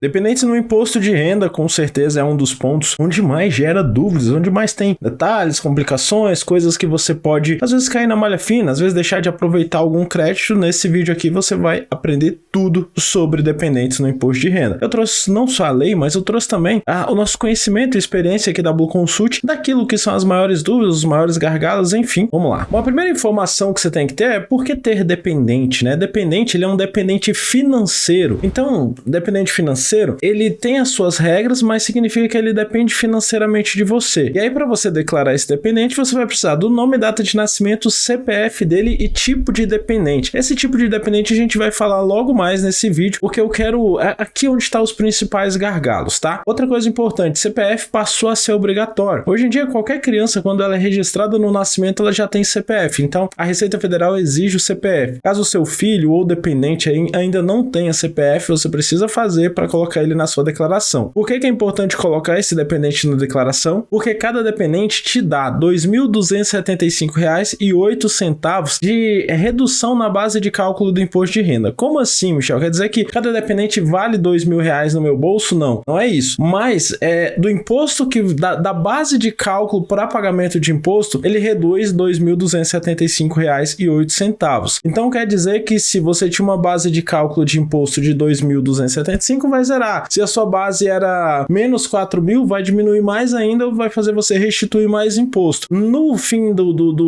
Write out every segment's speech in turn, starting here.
Dependentes no imposto de renda, com certeza, é um dos pontos onde mais gera dúvidas, onde mais tem detalhes, complicações, coisas que você pode, às vezes, cair na malha fina, às vezes deixar de aproveitar algum crédito. Nesse vídeo aqui você vai aprender tudo sobre dependentes no imposto de renda. Eu trouxe não só a lei, mas eu trouxe também o nosso conhecimento e experiência aqui da Blue Consult, daquilo que são as maiores dúvidas, os maiores gargalos, enfim. Vamos lá. Bom, a primeira informação que você tem que ter é por que ter dependente, né? Dependente, ele é um dependente financeiro. Então, dependente financeiro, ele tem as suas regras, mas significa que ele depende financeiramente de você. E aí, para você declarar esse dependente, você vai precisar do nome, data de nascimento, CPF dele e tipo de dependente. Esse tipo de dependente a gente vai falar logo mais nesse vídeo, porque eu quero... Aqui onde estão os principais gargalos, tá? Outra coisa importante, CPF passou a ser obrigatório. Hoje em dia, qualquer criança, quando ela é registrada no nascimento, ela já tem CPF. Então, a Receita Federal exige o CPF. Caso o seu filho ou dependente ainda não tenha CPF, você precisa fazer para colocar ele na sua declaração. Por que é importante colocar esse dependente na declaração? Porque cada dependente te dá R$ 2.275,08 de redução na base de cálculo do imposto de renda. Como assim, Michel? Quer dizer que cada dependente vale R$ 2.000 no meu bolso? Não, não é isso. Mas do imposto da base de cálculo para pagamento de imposto, ele reduz R$ 2.275,08. Então quer dizer que se você tinha uma base de cálculo de imposto de 2.275, vai zerar. Se a sua base era menos 4.000, vai diminuir mais ainda, vai fazer você restituir mais imposto. No fim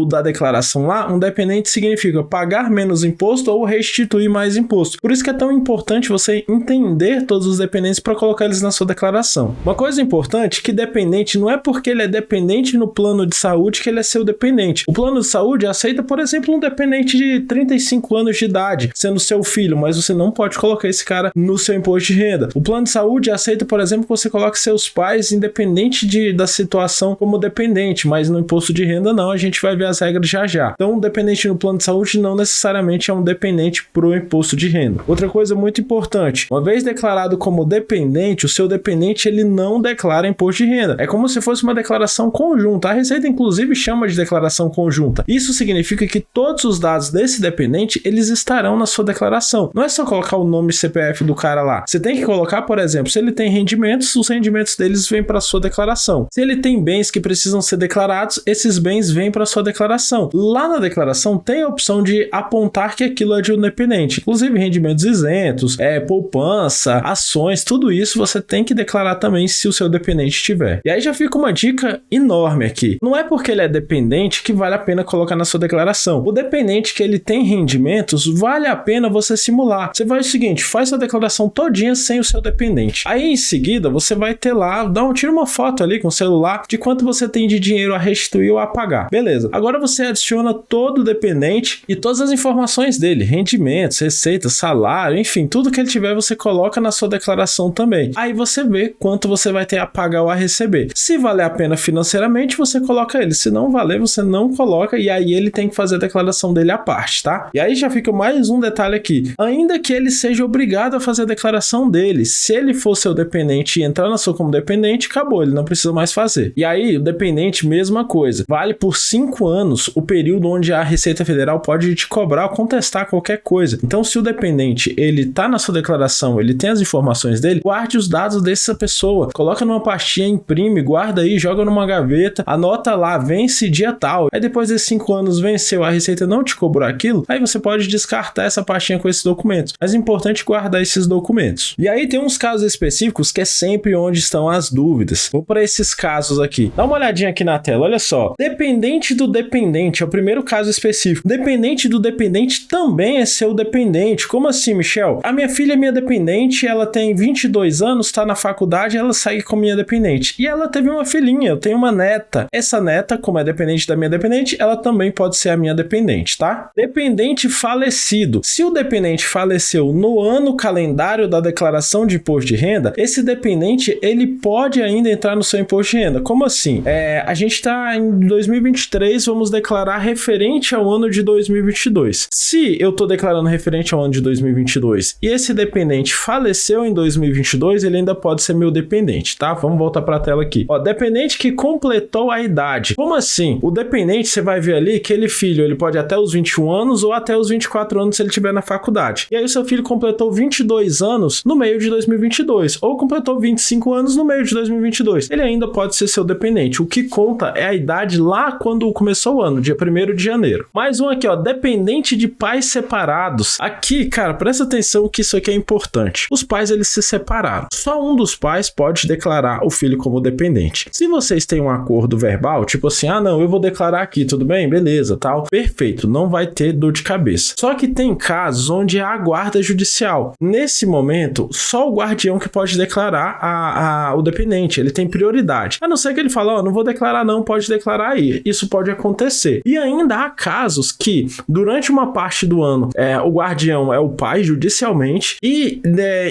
da declaração lá, um dependente significa pagar menos imposto ou restituir mais imposto. Por isso que é tão importante você entender todos os dependentes para colocar eles na sua declaração. Uma coisa importante é que dependente não é porque ele é dependente no plano de saúde que ele é seu dependente. O plano de saúde aceita, por exemplo, um dependente de 35 anos de idade, sendo seu filho, mas você não pode colocar esse cara no seu imposto de renda. O plano de saúde aceita, por exemplo, que você coloque seus pais independente da situação como dependente, mas no imposto de renda não, a gente vai ver as regras já já. Então, um dependente no plano de saúde não necessariamente é um dependente pro imposto de renda. Outra coisa muito importante, uma vez declarado como dependente, o seu dependente ele não declara imposto de renda. É como se fosse uma declaração conjunta. A Receita, inclusive, chama de declaração conjunta. Isso significa que todos os dados desse dependente, eles estarão na sua declaração. Não é só colocar o nome e CPF do cara lá. Você tem que colocar, por exemplo, se ele tem rendimentos, os rendimentos deles vêm para a sua declaração. Se ele tem bens que precisam ser declarados, esses bens vêm para a sua declaração. Lá na declaração tem a opção de apontar que aquilo é de um dependente. Inclusive rendimentos isentos, poupança, ações, tudo isso você tem que declarar também se o seu dependente tiver. E aí já fica uma dica enorme aqui. Não é porque ele é dependente que vale a pena colocar na sua declaração. O dependente que ele tem rendimentos, vale a pena você simular. Você vai o seguinte, faz sua declaração todinha sem o seu dependente. Aí em seguida você vai ter lá, tira uma foto ali com o celular de quanto você tem de dinheiro a restituir ou a pagar. Beleza. Agora você adiciona todo o dependente e todas as informações dele, rendimentos, receitas, salário, enfim, tudo que ele tiver você coloca na sua declaração também. Aí você vê quanto você vai ter a pagar ou a receber. Se valer a pena financeiramente, você coloca ele. Se não valer, você não coloca e aí ele tem que fazer a declaração dele à parte, tá? E aí já fica mais um detalhe aqui. Ainda que ele seja obrigado a fazer a declaração dele, se ele for seu dependente e entrar na sua como dependente, acabou, ele não precisa mais fazer. E aí, o dependente, mesma coisa. Vale por 5 anos o período onde a Receita Federal pode te cobrar ou contestar qualquer coisa. Então, se o dependente, ele tá na sua declaração, ele tem as informações dele, guarde os dados dessa pessoa. Coloca numa pastinha, imprime, guarda aí, joga numa gaveta, anota lá, vence dia tal. Aí depois desses 5 anos venceu, a Receita não te cobrou aquilo, aí você pode descartar essa pastinha com esses documentos. Mas é importante guardar esses documentos. E aí tem uns casos específicos que é sempre onde estão as dúvidas. Vou para esses casos aqui. Dá uma olhadinha aqui na tela, olha só. Dependente do dependente é o primeiro caso específico. Dependente do dependente também é seu dependente. Como assim, Michel? A minha filha é minha dependente, ela tem 22 anos, está na faculdade, ela segue como minha dependente. E ela teve uma filhinha, eu tenho uma neta. Essa neta, como é dependente da minha dependente, ela também pode ser a minha dependente, tá? Dependente falecido. Se o dependente faleceu no ano calendário da declaração de imposto de renda, esse dependente, ele pode ainda entrar no seu imposto de renda. Como assim? A gente está em 2023, vamos declarar referente ao ano de 2022. Se eu estou declarando referente ao ano de 2022 e esse dependente faleceu em 2022, ele ainda pode ser meu dependente, tá? Vamos voltar para a tela aqui. Ó, dependente que completou a idade. Como assim? O dependente, você vai ver ali que ele filho, ele pode até os 21 anos ou até os 24 anos se ele estiver na faculdade. E aí o seu filho completou 22 anos no meio de 2022, ou completou 25 anos no meio de 2022. Ele ainda pode ser seu dependente. O que conta é a idade lá quando começou o ano, dia 1º de janeiro. Mais um aqui, ó, dependente de pais separados. Aqui, cara, presta atenção que isso aqui é importante. Os pais, eles se separaram. Só um dos pais pode declarar o filho como dependente. Se vocês têm um acordo verbal, tipo assim, ah, não, eu vou declarar aqui, tudo bem? Beleza, tal. Perfeito, não vai ter dor de cabeça. Só que tem casos onde há guarda judicial. Nesse momento, só o guardião que pode declarar o dependente. Ele tem prioridade. A não ser que ele fale, ó, não vou declarar não, pode declarar aí. Isso pode acontecer. E ainda há casos que, durante uma parte do ano, o guardião é o pai judicialmente e,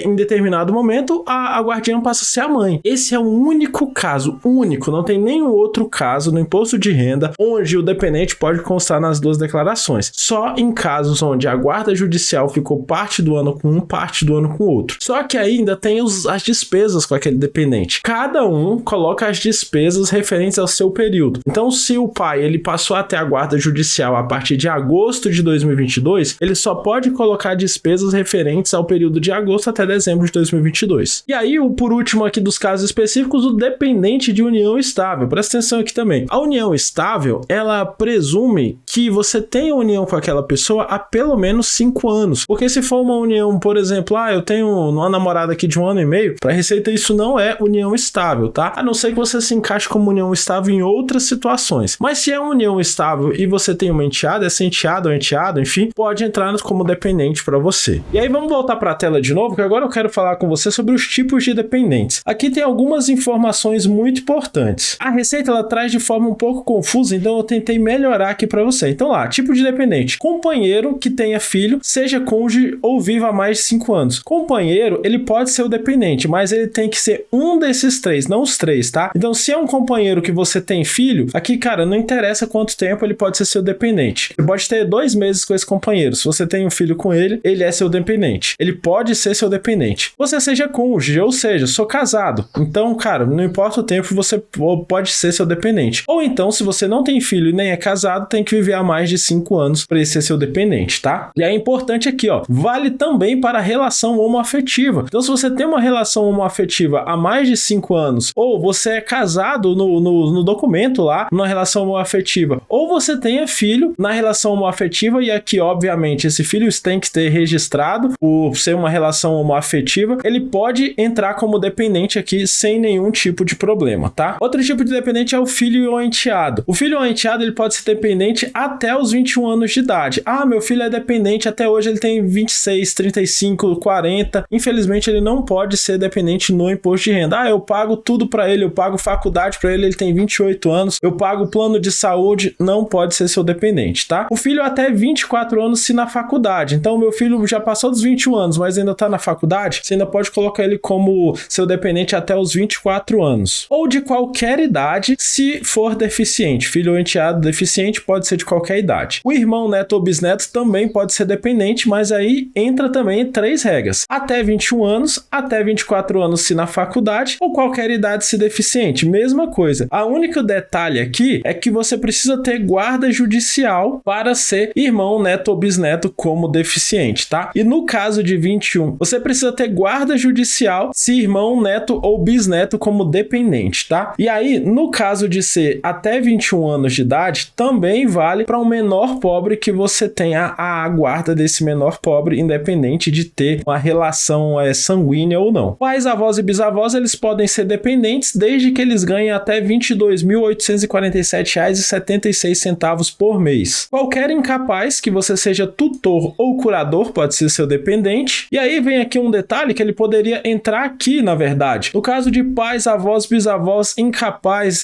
em determinado momento, a guardiã passa a ser a mãe. Esse é o único caso, único, não tem nenhum outro caso no imposto de renda onde o dependente pode constar nas duas declarações. Só em casos onde a guarda judicial ficou parte do ano com um, parte do ano com outro. Só que ainda tem as despesas com aquele dependente. Cada um coloca as despesas referentes ao seu período. Então, se o pai ele passou até a guarda judicial a partir de agosto de 2022, ele só pode colocar despesas referentes ao período de agosto até dezembro de 2022. E aí, por último aqui dos casos específicos, o dependente de união estável. Presta atenção aqui também. A união estável, ela presume que você tenha união com aquela pessoa há pelo menos 5 anos. Porque se for uma união, por exemplo, eu tenho uma namorada aqui de 1 ano e meio, para a Receita isso não é união estável, tá? A não ser que você se encaixe como união estável em outras situações. Mas se é uma união estável e você tem uma enteada, essa enteada ou enteado, enfim, pode entrar como dependente para você. E aí vamos voltar para a tela de novo, que agora eu quero falar com você sobre os tipos de dependentes. Aqui tem algumas informações muito importantes. A Receita ela traz de forma um pouco confusa, então eu tentei melhorar aqui para você. Então lá, tipo de dependente: companheiro que tenha filho, seja cônjuge ou viva há mais de 5 anos. Companheiro, ele pode ser o dependente, mas ele tem que ser um desses 3, não os 3, tá? Então, se é um companheiro que você tem filho, aqui, cara, não interessa quanto tempo ele pode ser seu dependente. Você pode ter 2 meses com esse companheiro. Se você tem um filho com ele, ele é seu dependente. Ele pode ser seu dependente. Você seja cônjuge, ou seja, sou casado. Então, cara, não importa o tempo, você pode ser seu dependente. Ou então, se você não tem filho e nem é casado, tem que viver há mais de 5 anos para ele ser seu dependente, tá? E é importante aqui, ó, vale também para a relação homoafetiva. Então, se você tem uma relação homoafetiva há mais de 5 anos, ou você é casado no documento lá, numa relação homoafetiva, ou você tenha filho na relação homoafetiva, e aqui, obviamente, esse filho tem que ter registrado por ser uma relação homoafetiva, ele pode entrar como dependente aqui sem nenhum tipo de problema, tá? Outro tipo de dependente é o filho ou enteado. O filho ou enteado, ele pode ser dependente até os 21 anos de idade. Ah, meu filho é dependente até hoje, ele tem 26, 35, 40. Infelizmente, ele não pode ser dependente no imposto de renda. Ah, eu pago tudo para ele, eu pago faculdade para ele, ele tem 28 anos, eu pago plano de saúde, não pode ser seu dependente, tá? O filho até 24 anos se na faculdade. Então, meu filho já passou dos 21 anos, mas ainda tá na faculdade, você ainda pode colocar ele como seu dependente até os 24 anos. Ou de qualquer idade, se for deficiente. Filho ou enteado deficiente pode ser de qualquer idade. O irmão, neto ou bisneto também pode ser dependente, mas aí entra também 3 regras. Até 21 anos, até 24 anos se na faculdade, ou qualquer idade se deficiente. Mesma coisa. A única detalhe aqui é que você precisa ter guarda judicial para ser irmão, neto ou bisneto como deficiente, tá? E no caso de 21, você precisa ter guarda judicial se irmão, neto ou bisneto como dependente, tá? E aí, no caso de ser até 21 anos de idade, também vale para um menor pobre que você tenha a guarda desse menor pobre, independente de ter uma relação sanguínea ou não. Pais, avós e bisavós, eles podem ser dependentes desde que eles ganhem até R$ 22.847,76 por mês. Qualquer incapaz que você seja tutor ou curador pode ser seu dependente. E aí vem aqui um detalhe que ele poderia entrar aqui, na verdade. No caso de pais, avós, bisavós, incapaz,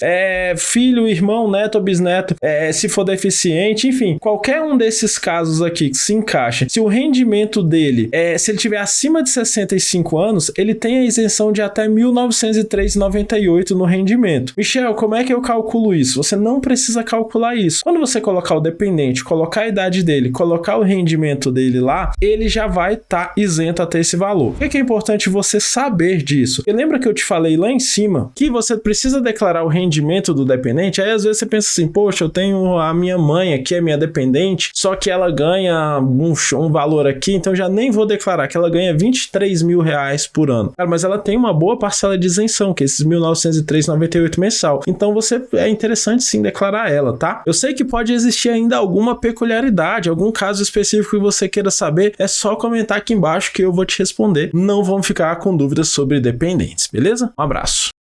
filho, irmão, neto ou bisneto, se for deficiente, enfim, qualquer um desses casos aqui que se encaixa, se o rendimento dele, se ele tiver acima de 65 anos, ele tem a isenção de até R$ 1.903,98 no rendimento. Michel, como é que eu calculo isso? Você não precisa calcular isso. Quando você colocar o dependente, colocar a idade dele, colocar o rendimento dele lá, ele já vai estar isento até esse valor. Por que é importante você saber disso? Porque lembra que eu te falei lá em cima que você precisa declarar o rendimento do dependente? Aí às vezes você pensa assim, poxa, eu tenho a minha mãe aqui, é minha dependente, só que ela ganha um valor aqui, então eu já nem vou declarar que ela ganha R$ R$6.000 por ano. Cara, mas ela tem uma boa parcela de isenção, que é esses R$1.903,98 mensal. Então é interessante sim declarar ela, tá? Eu sei que pode existir ainda alguma peculiaridade, algum caso específico que você queira saber, é só comentar aqui embaixo que eu vou te responder. Não vamos ficar com dúvidas sobre dependentes, beleza? Um abraço.